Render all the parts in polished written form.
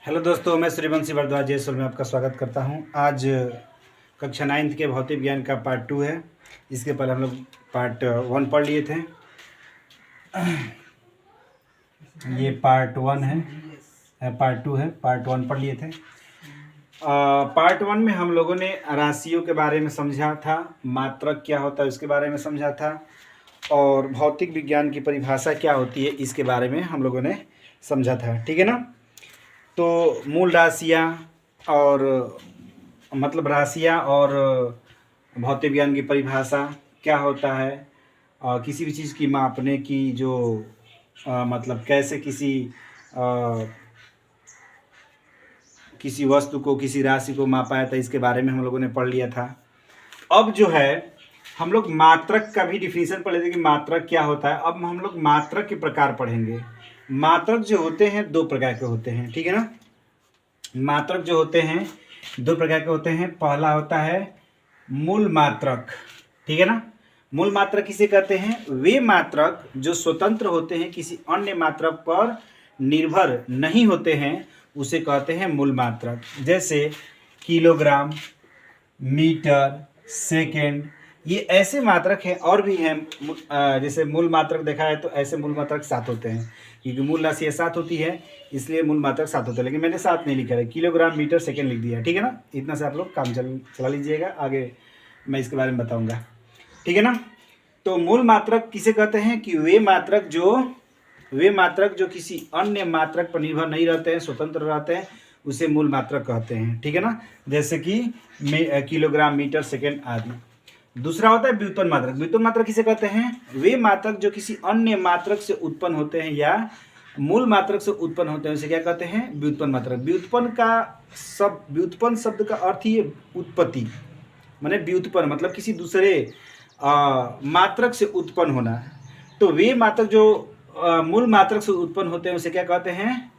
Hello दोस्तों, मैं सूर्यवंशी भारद्वाज जयसोल में आपका स्वागत करता हूं। आज कक्षा 9th के भौतिक विज्ञान का पार्ट 2 है। इसके पहले हम लोग पार्ट 1 पढ़ लिए थे। ये पार्ट 1 है, पार्ट 2 है। पार्ट 1 पढ़ लिए थे। पार्ट 1 में हम लोगों ने राशियों के बारे में समझा था, मात्रक क्या होता है उसके बारे में समझा था, और भौतिक विज्ञान की परिभाषा क्या होती है इसके बारे में हम लोगों ने समझा था। ठीक है ना। तो मूल राशियाँ और मतलब राशियाँ और भौतिक विज्ञान की परिभाषा क्या होता है, किसी भी चीज़ की मापने की जो मतलब कैसे किसी वस्तु को, किसी राशि को मापा जाता है, इसके बारे में हम लोगों ने पढ़ लिया था। अब जो है हम लोग मात्रक का भी डिफिनीशन पढ़ लेते कि मात्रक क्या होता है। अब हम लोग मात्रक के प्रकार पढ़ेंगे। मात्रक जो होते हैं 2 प्रकार के होते हैं। ठीक है ना। मात्रक जो होते हैं 2 प्रकार के होते हैं। पहला होता है मूल मात्रक। ठीक है ना। मूल मात्रक किसे कहते हैं? वे मात्रक जो स्वतंत्र होते हैं, किसी अन्य मात्रक पर निर्भर नहीं होते हैं, उसे कहते हैं मूल मात्रक। जैसे किलोग्राम, मीटर, सेकेंड, ये ऐसे मात्रक हैं। और भी हैं, जैसे मूल मात्रक देखा है तो ऐसे मूल मात्रक 7 होते हैं, क्योंकि मूल राशि 7 होती है इसलिए मूल मात्रक 7 होते हैं। लेकिन मैंने 7 नहीं लिखा है, किलोग्राम, मीटर, सेकेंड लिख दिया है। ठीक है ना। इतना से आप लोग काम चला लीजिएगा, आगे मैं इसके बारे में बताऊंगा। ठीक है ना। तो मूल मात्रक किसे कहते हैं कि वे मात्रक जो किसी अन्य मात्रक पर निर्भर नहीं रहते हैं, स्वतंत्र रहते हैं, उसे मूल मात्रक कहते हैं। ठीक है ना। जैसे कि किलोग्राम, मीटर, सेकेंड आदि। दूसरा होता है व्युत्पन्न मात्रक। व्युत्पन्न मात्रक किसे कहते हैं? वे मात्रक जो किसी अन्य मात्रक से उत्पन्न होते हैं या मूल मात्रक से उत्पन्न होते हैं, उसे क्या कहते हैं? व्युत्पन्न मात्रक। व्युत्पन्न शब्द का अर्थ ही है उत्पत्ति, माने व्युत्पन्न मतलब किसी दूसरे मात्रक से उत्पन्न होना। तो वे मात्रक जो मूल मात्रक से उत्पन्न होते हैं उसे क्या कहते हैं?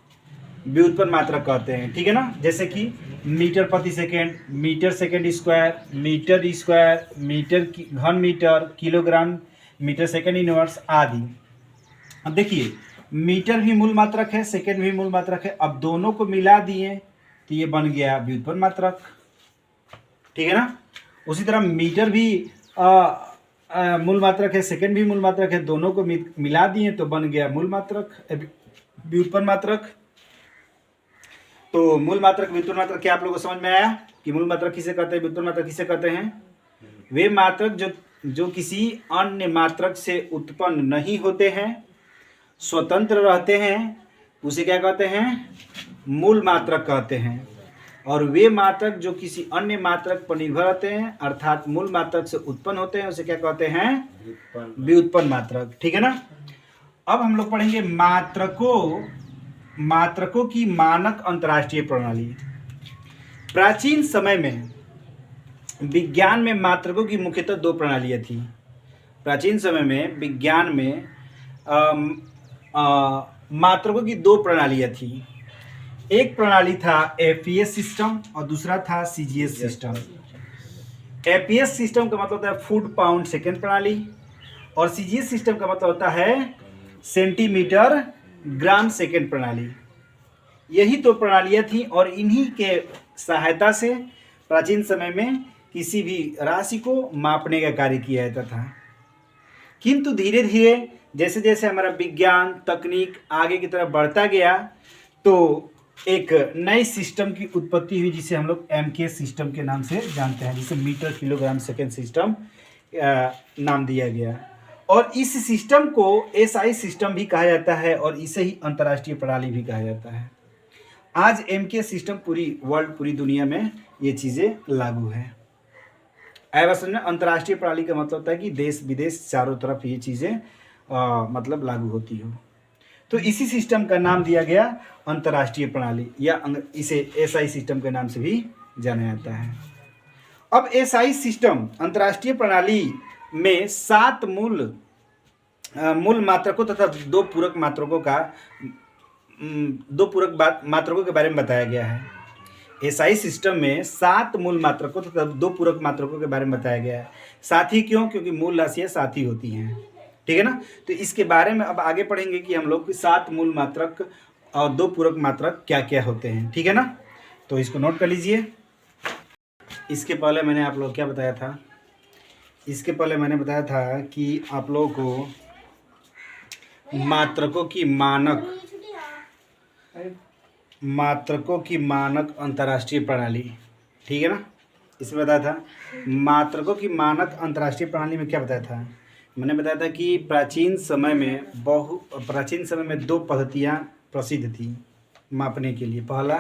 व्युत्पन्न मात्रक कहते हैं। ठीक है ना। जैसे कि मीटर प्रति second, metre second square, metre square, metre घन metre, kilogram, metre second inverse आदि। अब देखिए, मीटर भी मूल मात्रक है, सेकेंड भी मूल मात्रक है। अब दोनों को मिला दिए तो ये बन गया व्युत्पन्न मात्रक। ठीक है ना। उसी तरह मीटर भी मूल मात्रक है, सेकेंड भी मूल मात्रक है, दोनों को मिला दिए तो बन गया मूल मात्रक, व्युत्पन्न मात्रक। तो मूल मात्रक, व्युत्पन्न मात्रक क्या आप लोगों को समझ में आया कि मूल मात्रक किसे कहते हैं, व्युत्पन्न मात्रक किसे कहते हैं? वे मात्रक जो किसी अन्य मात्रक से उत्पन्न नहीं होते हैं, स्वतंत्र रहते हैं, उसे क्या कहते हैं? मूल मात्रक कहते हैं। और वे मात्रक जो किसी अन्य मात्रक पर निर्भर रहते हैं, अर्थात मूल मात्रक से उत्पन्न होते हैं, उसे क्या कहते हैं? व्युत्पन्न मात्रक। ठीक है ना। अब हम लोग पढ़ेंगे मात्रकों की मानक अंतर्राष्ट्रीय प्रणाली। प्राचीन समय में विज्ञान में मात्रकों की मुख्यतः 2 प्रणालियां थी। प्राचीन समय में विज्ञान में मात्रकों की 2 प्रणालियां थी। एक प्रणाली था एपीएस सिस्टम और दूसरा था सीजीएस सिस्टम। एपीएस सिस्टम का मतलब होता है फुट पाउंड सेकेंड प्रणाली, और सीजीएस सिस्टम का मतलब होता है सेंटीमीटर ग्राम सेकेंड प्रणाली। यही 2 प्रणालियां थी, और इन्हीं के सहायता से प्राचीन समय में किसी भी राशि को मापने का कार्य किया जाता था। किंतु धीरे धीरे जैसे जैसे हमारा विज्ञान तकनीक आगे की तरफ बढ़ता गया, तो एक नई सिस्टम की उत्पत्ति हुई, जिसे हम लोग एमके सिस्टम के नाम से जानते हैं, जिसे मीटर किलोग्राम सेकेंड सिस्टम नाम दिया गया। और इस सिस्टम को एसआई सिस्टम भी कहा जाता है, और इसे ही अंतर्राष्ट्रीय प्रणाली भी कहा जाता है। आज एमके सिस्टम पूरी दुनिया में ये चीज़ें लागू है। अंतर्राष्ट्रीय प्रणाली का मतलब होता है कि देश विदेश चारों तरफ ये चीज़ें मतलब लागू होती हो। तो इसी सिस्टम का नाम दिया गया अंतर्राष्ट्रीय प्रणाली, या इसे एसआई सिस्टम के नाम से भी जाना जाता है। अब एसआई सिस्टम अंतर्राष्ट्रीय प्रणाली में 7 मूल मात्रकों तथा 2 पूरक मात्रकों के बारे में बताया गया है। एसआई सिस्टम में 7 मूल मात्रकों तथा 2 पूरक मात्रकों के बारे में बताया गया है। साथ ही क्यों? क्योंकि मूल राशियां 7 ही होती हैं। ठीक है ना। तो इसके बारे में अब आगे पढ़ेंगे कि हम लोग 7 मूल मात्रक और दो पूरक मात्रक क्या क्या होते हैं, ठीक है ना। तो इसको नोट कर लीजिए। इसके पहले मैंने आप लोग क्या बताया था, इसके पहले मैंने बताया था कि आप लोगों को मात्रकों की मानक अंतर्राष्ट्रीय प्रणाली, ठीक है ना। इसमें बताया था मात्रकों की मानक अंतर्राष्ट्रीय प्रणाली में क्या बताया था, मैंने बताया था कि प्राचीन समय में दो पद्धतियाँ प्रसिद्ध थी मापने के लिए। पहला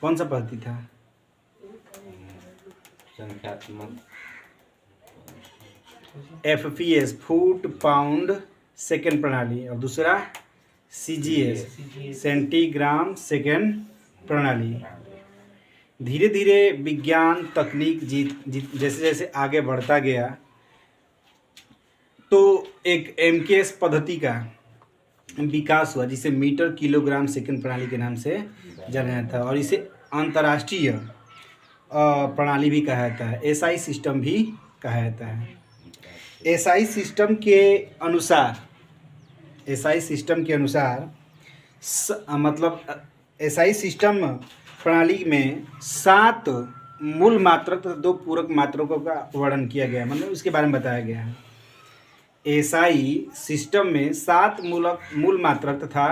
कौन सा पद्धति था, संख्यात्मक FPS फुट पाउंड सेकेंड प्रणाली, और दूसरा CGS सेंटीग्राम सेकेंड प्रणाली। धीरे धीरे विज्ञान तकनीक जैसे जैसे आगे बढ़ता गया तो एक MKS पद्धति का विकास हुआ, जिसे मीटर किलोग्राम सेकेंड प्रणाली के नाम से जाना जाता है, और इसे अंतर्राष्ट्रीय प्रणाली भी कहा जाता है, SI सिस्टम भी कहा जाता है। SI सिस्टम के अनुसार मतलब SI सिस्टम प्रणाली में 7 मूल मात्रक तथा 2 पूरक मात्रकों का वर्णन किया गया है, मतलब इसके बारे में बताया गया है। SI सिस्टम में 7 मूल मात्रक तथा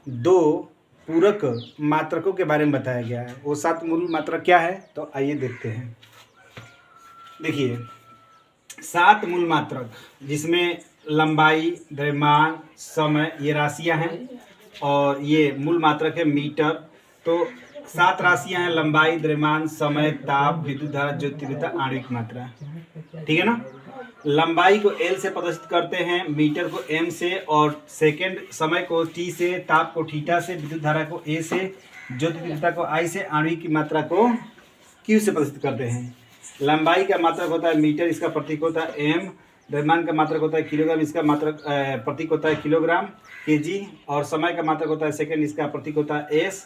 2 पूरक मात्रकों के बारे में बताया गया है। वो 7 मूल मात्रक क्या है, तो आइए देखते हैं। देखिए 7 मूल मात्रक, जिसमें लंबाई, द्रव्यमान, समय, ये राशियां हैं, और ये मूल मात्रक है मीटर। तो 7 राशियां हैं, लंबाई, द्रव्यमान, समय, ताप, विद्युत धारा, ज्योतिर्विद्युता, आणविक मात्रा, ठीक है ना। लंबाई को L से प्रदर्शित करते हैं, मीटर को M से, और सेकंड समय को T से, ताप को थीटा से, विद्युत धारा को A से, ज्योतिर्विद्युता को I से, आणविक की मात्रा को Q से प्रदर्शित करते हैं। लंबाई का मात्रक होता है मीटर, इसका प्रतीक होता है M। द्रव्यमान का मात्रक होता है किलोग्राम, इसका मात्रक प्रतीक होता है किलोग्राम kg। और समय का मात्रक होता है सेकंड, इसका प्रतीक होता है S।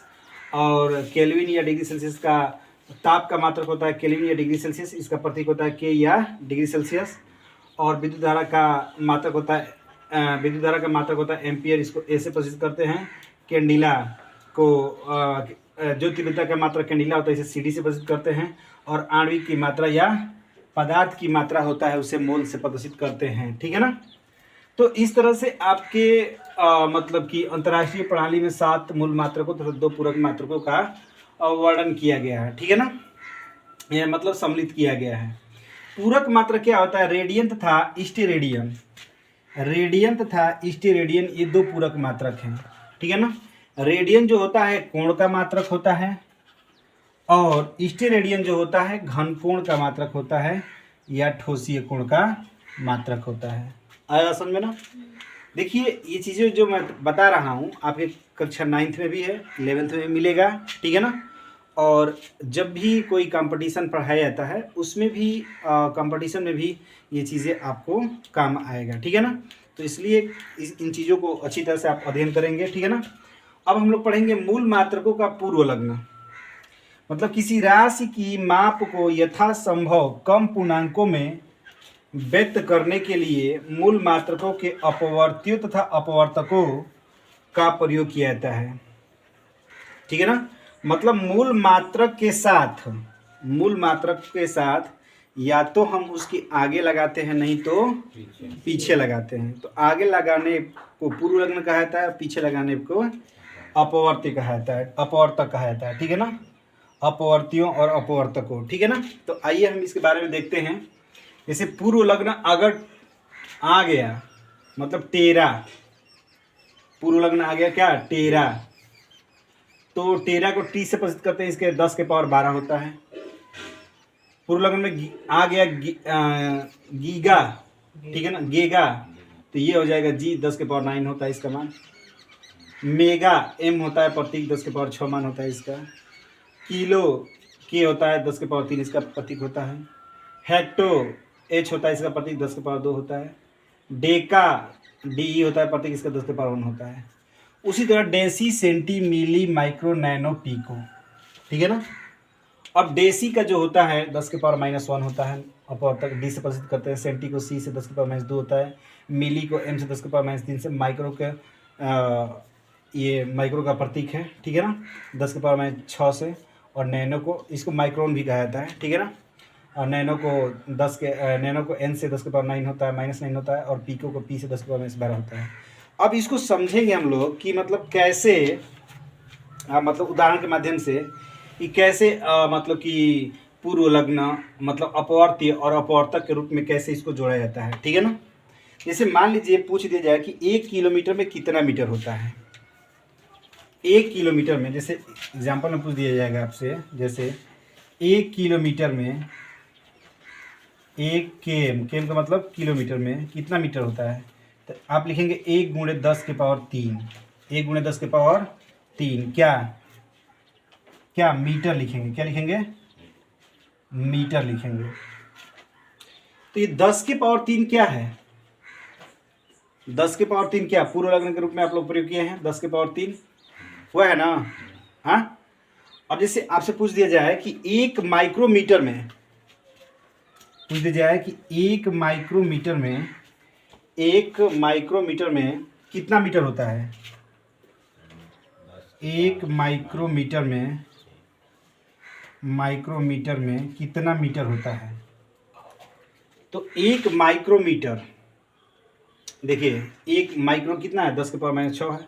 और केल्विन या डिग्री सेल्सियस का ताप का मात्रक होता है केल्विन या डिग्री सेल्सियस, इसका प्रतीक होता है K या डिग्री सेल्सियस। और विद्युत धारा का मात्रक होता है एम्पियर, इसको A से प्रदर्शित करते हैं। कैंडिला को ज्योतिर्विद्युता का मात्रक कैंडिला होता है, इसे CD से प्रदर्शित करते हैं। और आणविक की मात्रा या पदार्थ की मात्रा होता है, उसे मोल से प्रदर्शित करते हैं, ठीक है ना। तो इस तरह से आपके मतलब कि अंतर्राष्ट्रीय प्रणाली में 7 मूल मात्रकों तथा 2 पूरक मात्रकों का वर्णन किया गया है, ठीक है ना, यह मतलब सम्मिलित किया गया है। पूरक मात्रक क्या होता है, रेडियन तथा स्टेरेडियन। ये 2 पूरक मात्रक हैं, ठीक है ना। रेडियन जो होता है कोण का मात्रक होता है, और स्टेरेडियन जो होता है घन कोण का मात्रक होता है, या ठोसीय कोण का मात्रक होता है। आया समझ में ना। देखिए ये चीज़ें जो मैं बता रहा हूँ आपके कक्षा 9th में भी है, 11th में भी मिलेगा, ठीक है ना। और जब भी कोई कंपटीशन पढ़ाया जाता है उसमें भी कंपटीशन में भी ये चीज़ें आपको काम आएगा, ठीक है ना। तो इसलिए इन चीज़ों को अच्छी तरह से आप अध्ययन करेंगे, ठीक है ना। अब हम लोग पढ़ेंगे मूल मात्रकों का पूर्व लग्न। मतलब किसी राशि की माप को यथासंभव कम पूर्णांकों में व्यक्त करने के लिए मूल मात्रकों के अपवर्तियों तथा अपवर्तकों का प्रयोग किया जाता है, ठीक है ना। मतलब मूल मात्रक के साथ या तो हम उसके आगे लगाते हैं, नहीं तो पीछे लगाते हैं। तो आगे लगाने को पूर्व लग्न कहा जाता है, पीछे लगाने को अपवर्त्य कहा जाता है, अपवर्तक कहा जाता है, ठीक है ना। अपवर्तियों और अपवर्तकों, ठीक है ना। तो आइए हम इसके बारे में देखते हैं। जैसे पूर्व लग्न अगर आ गया मतलब टेरा, पूर्व लग्न आ गया क्या, टेरा, तो टेरा को T से प्रदर्शित करते हैं, इसके 10 के पावर 12 होता है। पूर्व लग्न में आ गया गीगा, ठीक है ना, गेगा, तो ये हो जाएगा G, 10 के पावर 9 होता है इसका मान। मेगा M होता है प्रतीक, 10 के पावर 6 मान होता है इसका। किलो K होता है 10 के पावर 3 इसका प्रतीक होता है। हेक्टो H होता है इसका प्रतीक, 10 के पावर 2 होता है। डेका DE होता है प्रतीक, इसका 10 के पावर 1 होता है। उसी तरह डेसी, सेंटी, मिली, माइक्रो, नैनो, पीको, ठीक है ना। अब डेसी का जो होता है 10 के पावर -1 होता है, अपवर्तक D से प्रदर्शित करते हैं। सेंटी को C से 10 के पावर -2 होता है। मिली को M से 10 के पावर -3 से, माइक्रो के ये माइक्रो का प्रतीक है, ठीक है ना, 10 के पावर माइनस 6 से। और नैनो को, इसको माइक्रोन भी कहा जाता है, ठीक है ना। और नैनो को नैनो को n से 10 के पावर 9 होता है, -9 होता है। और पीको को p से 10 के पावर -12 होता है। अब इसको समझेंगे हम लोग कि मतलब कैसे, मतलब उदाहरण के माध्यम से कि कैसे मतलब कि पूर्व लग्न मतलब अपवर्तीय और अपवर्तक के रूप में कैसे इसको जोड़ा जाता है, ठीक है ना। जैसे मान लीजिए पूछ दिया जाए कि 1 किलोमीटर में कितना मीटर होता है। 1 किलोमीटर में, जैसे एग्जाम्पल में पूछ दिया जाएगा आपसे, जैसे 1 किलोमीटर में 1 केम का मतलब किलोमीटर में कितना मीटर होता है। तो आप लिखेंगे 1 गुणे 10 के पावर 3। 1 गुणे 10 के पावर 3 क्या मीटर लिखेंगे, क्या लिखेंगे, मीटर लिखेंगे। तो ये 10 के पावर 3 क्या है, 10 के पावर 3 क्या पूर्व लग्न के रूप में आप लोग प्रयोग किए हैं। 10 के पावर 3 वह है ना। हाँ, अब जैसे आपसे पूछ दिया जाए कि 1 माइक्रोमीटर में, पूछ दिया जाए कि 1 माइक्रोमीटर में, 1 माइक्रोमीटर में कितना मीटर होता है। 1 माइक्रोमीटर में कितना मीटर होता है। तो 1 माइक्रोमीटर, देखिए 1 माइक्रो कितना है, 10 के पावर माइनस 6 है।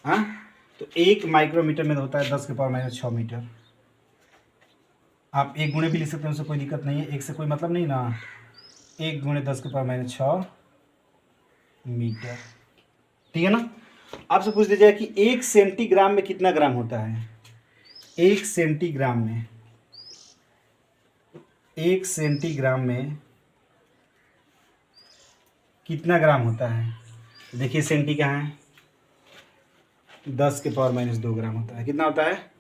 हाँ, तो 1 माइक्रोमीटर में होता है 10 के पावर माइनस 6 मीटर। आप 1 गुणे भी लिख सकते हैं, उससे कोई दिक्कत नहीं है, 1 से कोई मतलब नहीं ना। 1 गुणे 10 के पावर माइनस 6 मीटर, ठीक है ना। आपसे पूछ दिया जाए कि 1 सेंटीग्राम में कितना ग्राम होता है। 1 सेंटीग्राम में, 1 सेंटीग्राम में कितना ग्राम होता है। देखिए सेंटी कहाँ है, 10 के पावर माइनस 2 ग्राम होता है। कितना होता है,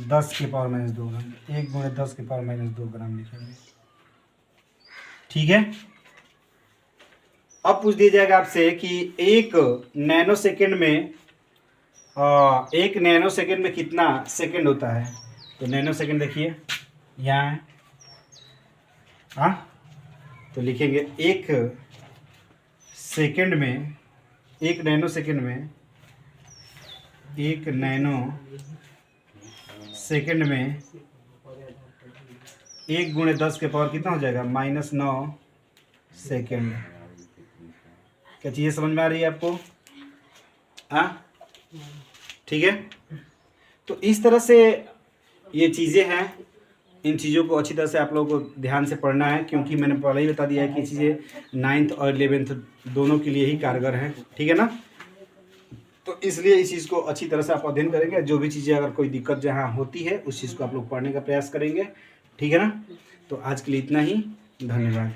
10 के पावर माइनस 2 ग्राम। 1 गुणे 10 के पावर माइनस 2 ग्राम लिखेंगे, ठीक है। अब पूछ दिया जाएगा आपसे कि 1 नैनो सेकेंड में, 1 नैनो सेकेंड में कितना सेकेंड होता है। तो नैनो सेकेंड देखिए यहाँ है। हाँ, तो लिखेंगे 1 सेकेंड में, 1 नैनो सेकेंड में, 1 नैनो सेकेंड में 1 गुणे 10 के पावर कितना हो जाएगा, -9 सेकेंड। क्या चीज़ें समझ में आ रही है आपको। हाँ, ठीक है। तो इस तरह से ये चीज़ें हैं, इन चीज़ों को अच्छी तरह से आप लोगों को ध्यान से पढ़ना है, क्योंकि मैंने पहले ही बता दिया है कि ये चीज़ें 9th और 11th दोनों के लिए ही कारगर हैं, ठीक है ना। तो इसलिए इस चीज़ को अच्छी तरह से आप अध्ययन करेंगे। जो भी चीज़ें अगर कोई दिक्कत जहाँ होती है उस चीज़ को आप लोग पढ़ने का प्रयास करेंगे, ठीक है ना। तो आज के लिए इतना ही, धन्यवाद।